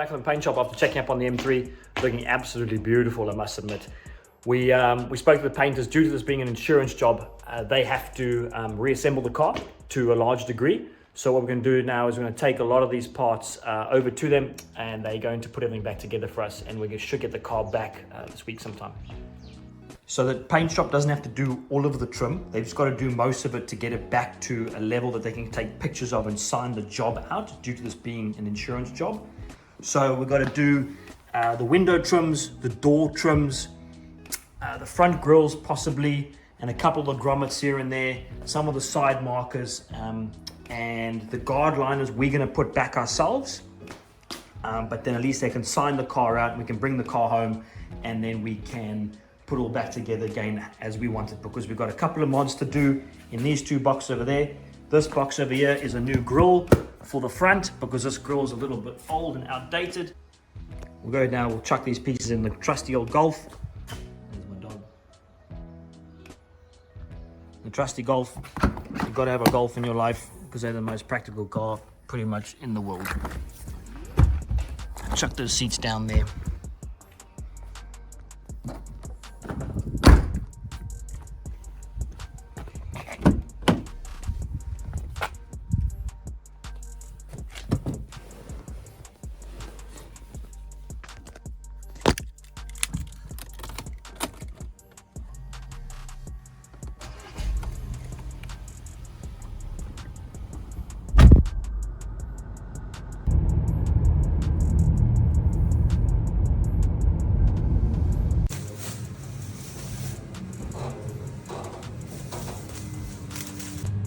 back from the paint shop after checking up on the M3, looking absolutely beautiful, I must admit. We spoke to the painters. Due to this being an insurance job, they have to reassemble the car to a large degree. So what we're going to do now is we're going to take a lot of these parts over to them, and they're going to put everything back together for us, and we should get the car back this week sometime. So the paint shop doesn't have to do all of the trim. They've just got to do most of it to get it back to a level that they can take pictures of and sign the job out, due to this being an insurance job. So we've got to do the window trims, the door trims, the front grills possibly, and a couple of the grommets here and there, some of the side markers, and the guard liners we're going to put back ourselves. But then at least they can sign the car out, and we can bring the car home, and then we can put it all back together again as we want it, because we've got a couple of mods to do in these two boxes over there. This box over here is a new grille for the front, because this grille is a little bit old and outdated. We'll go now, we'll chuck these pieces in the trusty old Golf. There's my dog. The trusty Golf. You've got to have a Golf in your life, because they're the most practical car pretty much in the world. Chuck those seats down there.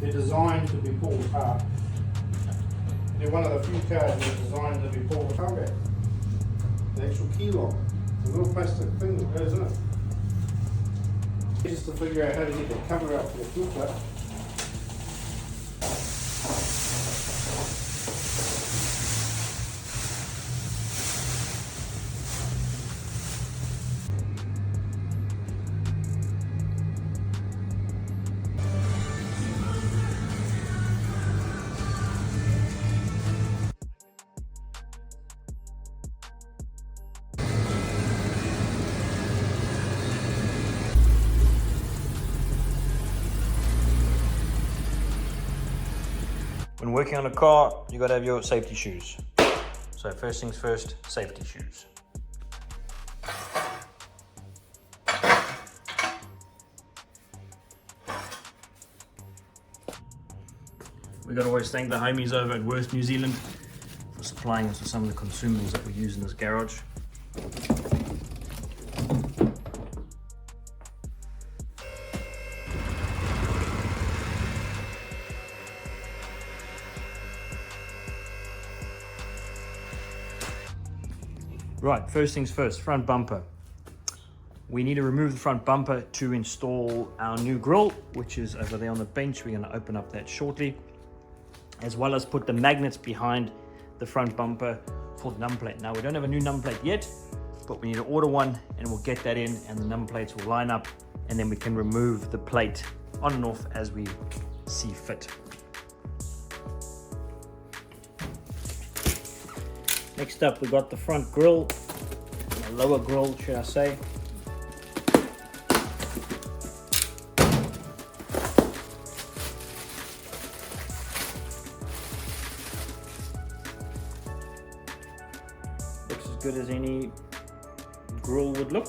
They're designed to be pulled apart. They're one of the few cars that are designed to be pulled apart. The actual key lock, the little plastic thing that goes in it. Just to figure out how to get the cover out for the fuel clip. When working on a car, you got to have your safety shoes. So first things first, safety shoes. We got to always thank the homies over at Worth New Zealand for supplying us with some of the consumables that we use in this garage. Right, first things first, front bumper. We need to remove the front bumper to install our new grille, which is over there on the bench. We're going to open up that shortly, as well as put the magnets behind the front bumper for the number plate. Now, we don't have a new number plate yet, but we need to order one, and we'll get that in, and the number plates will line up, and then we can remove the plate on and off as we see fit. Next up, we got the front grille, the lower grille, should I say. Looks as good as any grille would look.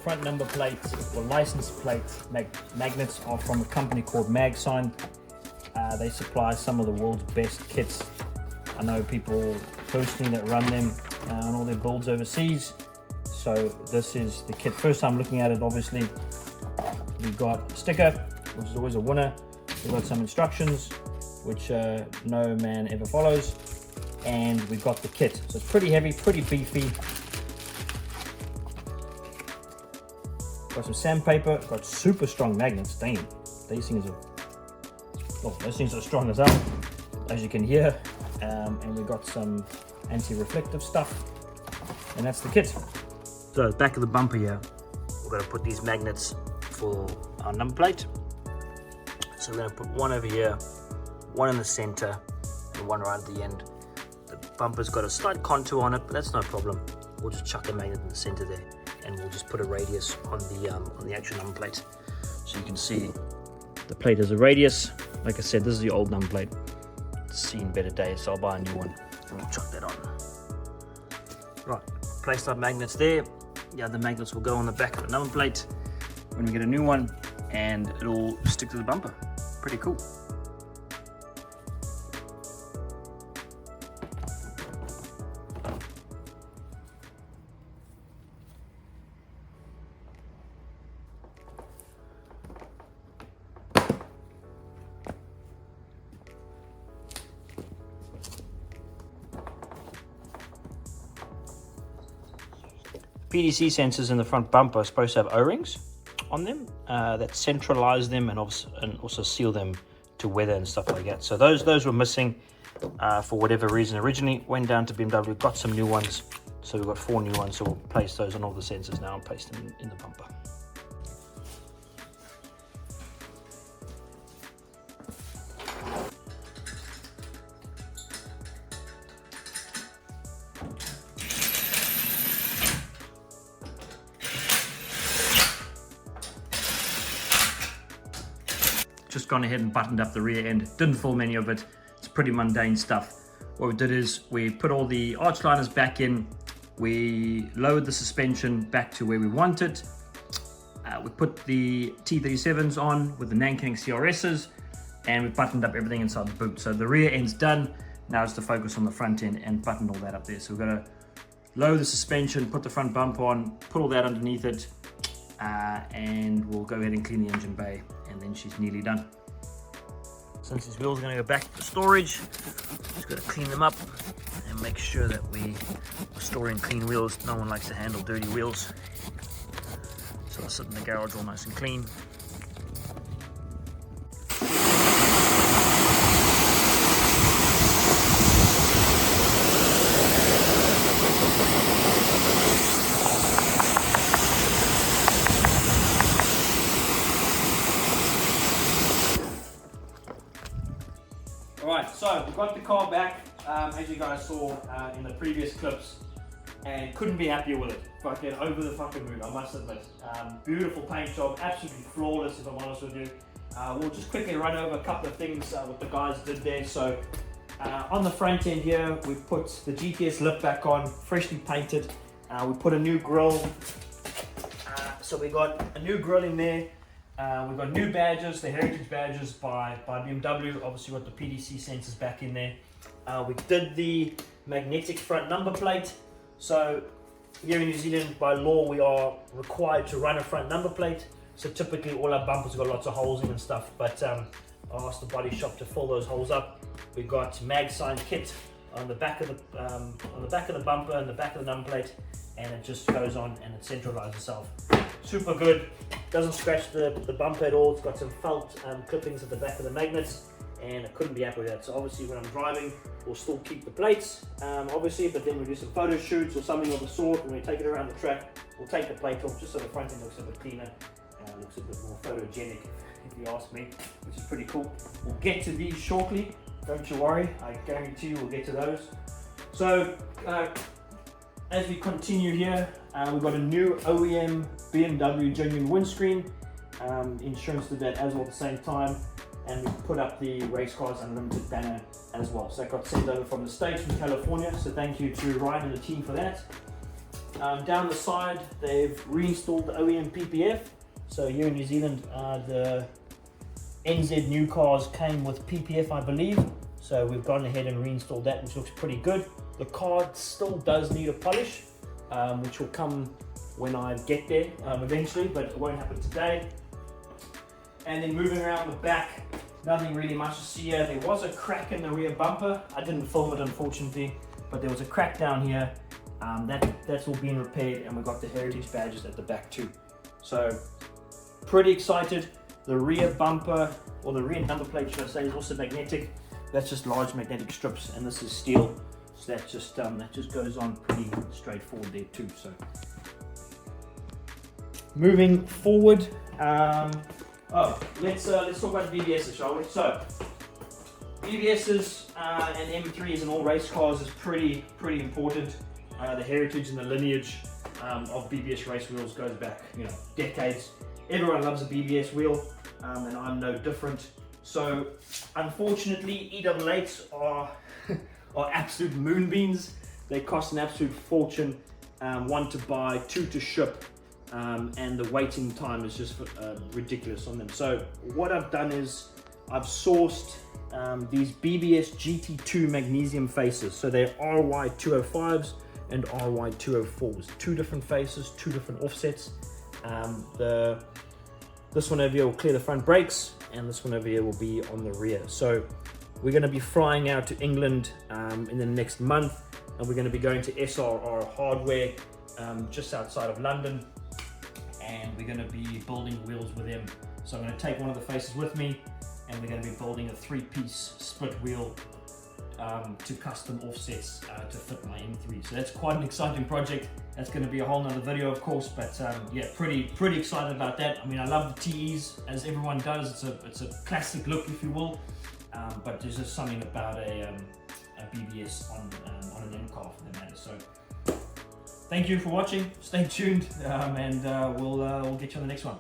Front number plates or license plate magnets are from a company called MagSign. They supply some of the world's best kits. I know people personally that run them on all their builds overseas. So this is the kit. First time looking at it, obviously. We've got a sticker, which is always a winner. We've got some instructions, which no man ever follows. And we've got the kit. So it's pretty heavy, pretty beefy. Got some sandpaper, got super strong magnets. Damn, these things are, well, those things are strong as hell, as you can hear. And we got some anti-reflective stuff, and that's the kit. So the back of the bumper here, we're going to put these magnets for our number plate. So we're going to put one over here, one in the center, and one right at the end. The bumper's got a slight contour on it, but that's no problem. We'll just chuck a magnet in the center there, and we'll just put a radius on the actual number plate. So you can see the plate has a radius. Like I said, this is the old number plate. It's seen better days, so I'll buy a new one and we'll chuck that on. Right, placed our magnets there. The other magnets will go on the back of the number plate when we get a new one, and it'll stick to the bumper. Pretty cool. PDC sensors in the front bumper are supposed to have O-rings on them that centralize them and also seal them to weather and stuff like that. So those were missing for whatever reason. Originally went down to BMW, got some new ones. So we've got 4 new ones, so we'll place those on all the sensors now and place them in the bumper. Just gone ahead and buttoned up the rear end. Didn't film any of it. It's pretty mundane stuff. What we did is we put all the arch liners back in. We lowered the suspension back to where we want it. We put the T37s on with the Nanking CRSs, and we buttoned up everything inside the boot. So the rear end's done. Now it's to focus on the front end and button all that up there. So we've got to lower the suspension, put the front bumper on, put all that underneath it, and we'll go ahead and clean the engine bay, and then she's nearly done. Since these wheels are going to go back to storage, just got to clean them up and make sure that we are storing clean wheels. No one likes to handle dirty wheels, so I'll sit in the garage all nice and clean. Alright, so we got the car back, as you guys saw in the previous clips, and couldn't be happier with it. Fucking over the fucking moon, I must admit. Beautiful paint job, absolutely flawless if I'm honest with you. We'll just quickly run over a couple of things what the guys did there. So on the front end here, we put the GTS lip back on, freshly painted. We put a new grille, so we got a new grille in there. We've got new badges, the heritage badges by BMW, obviously got the PDC sensors back in there. We did the magnetic front number plate. So here in New Zealand, by law, we are required to run a front number plate. So typically all our bumpers have got lots of holes in and stuff, but I asked the body shop to fill those holes up. We got mag sign kit on the back of the bumper and the back of the number plate, and it just goes on and it centralizes itself. Super good, doesn't scratch the bumper at all. It's got some felt clippings at the back of the magnets, and I couldn't be happy with that. So obviously when I'm driving, we'll still keep the plates, obviously, but then we do some photo shoots or something of the sort. When we take it around the track, we'll take the plate off just so the front end looks a bit cleaner, looks a bit more photogenic, if you ask me, which is pretty cool. We'll get to these shortly, don't you worry, I guarantee you we'll get to those. So as we continue here, we've got a new OEM BMW genuine windscreen. Insurance did that as well at the same time, and we put up the Race Cars Unlimited banner as well. So that got sent over from the States, from California, so thank you to Ryan and the team for that. Down the side, they've reinstalled the OEM PPF. So here in New Zealand, the NZ new cars came with PPF, I believe. So we've gone ahead and reinstalled that, which looks pretty good. The car still does need a polish, which will come when I get there eventually, but it won't happen today. And then moving around the back, nothing really much to see here. There was a crack in the rear bumper. I didn't film it, unfortunately, but there was a crack down here. That's all been repaired, and we've got the heritage badges at the back too. So pretty excited. The rear bumper, or the rear number plate should I say, is also magnetic. That's just large magnetic strips, and this is steel. So that just goes on pretty straightforward there too. So moving forward, let's talk about the BBS, shall we? So BBSs and M3s in all race cars is pretty important. The heritage and the lineage of BBS race wheels goes back, decades. Everyone loves a BBS wheel, and I'm no different. So, unfortunately, E88s are absolute moonbeams. They cost an absolute fortune. One to buy, two to ship, and the waiting time is just ridiculous on them. So, what I've done is I've sourced these BBS GT2 magnesium faces. So they're RY205s and RY204s. Two different faces, two different offsets. This one over here will clear the front brakes, and this one over here will be on the rear. So we're going to be flying out to England in the next month, and we're going to be going to SRR Hardware just outside of London, and we're going to be building wheels with them. So I'm going to take one of the faces with me, and we're going to be building a 3-piece split wheel to custom offsets to fit my M3. So that's quite an exciting project. That's going to be a whole nother video, of course, but yeah, pretty excited about that. I mean, I love the TEs, as everyone does. It's a classic look, if you will, but there's just something about a BBS on an M car for the matter. So thank you for watching. Stay tuned, and we'll get you on the next one.